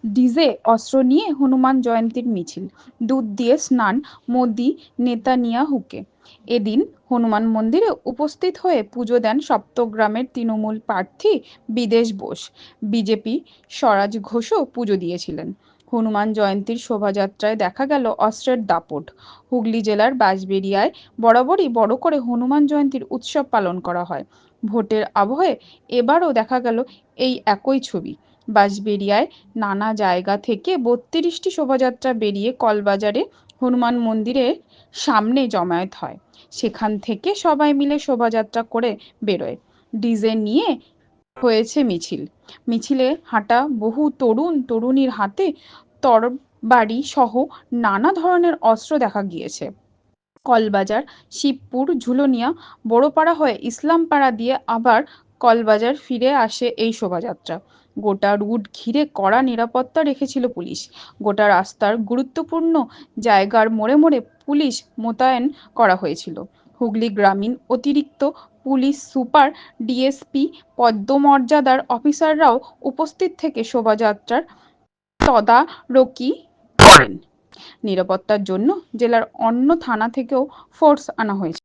DJ অস্ত্র নিয়ে হনুমান জয়ন্তীর মিছিল, দুধ দিয়ে স্নান মোদি নেতানিয়াহুকে। এদিন হনুমান মন্দিরে উপস্থিত হয়ে পুজো দেন সপ্তগ্রামের তৃণমূল প্রার্থী বিদেশ বোস। বিজেপি স্বরাজ ঘোষও পুজো দিয়েছিলেন। হনুমান জয়ন্তীর শোভাযাত্রায় দেখা গেল অস্ত্রের দাপট। হুগলি জেলার বাঁশবেড়িয়ায় বরাবরই বড় করে হনুমান জয়ন্তীর উৎসব পালন করা হয়। ভোটের আবহে এবারও দেখা গেল এই একই ছবি। বাঁশবেড়িয়ায় নানা জায়গা থেকে ৩২টি শোভাযাত্রা বেরিয়ে কলবাজারে হনুমান মন্দিরের সামনে জমায়েত হয়। সেখান থেকে সবাই মিলে শোভাযাত্রা করে বেরোয়। ডিজে নিয়ে হয়েছে মিছিল। মিছিলে হাঁটা বহু তরুণ তরুণীর হাতে তরবারি সহ নানা ধরনের অস্ত্র দেখা গিয়েছে। কলবাজার, শিবপুর, ঝুলনিয়া, বড়পাড়া হয়ে ইসলামপাড়া দিয়ে আবার কলবাজার ফিরে আসে এই শোভাযাত্রা। গোটা রুট ঘিরে কড়া নিরাপত্তা রেখেছিল পুলিশ। গোটা রাস্তার গুরুত্বপূর্ণ জায়গার মোড়ে মোড়ে পুলিশ মোতায়েন করা হয়েছিল। হুগলি গ্রামীণ অতিরিক্ত পুলিশ সুপার, ডিএসপি পদমর্যাদার অফিসাররাও উপস্থিত থেকে শোভাযাত্রার তদারকি করেন। নিরাপত্তার জন্য জেলার অন্য থানা থেকেও ফোর্স আনা হয়েছে।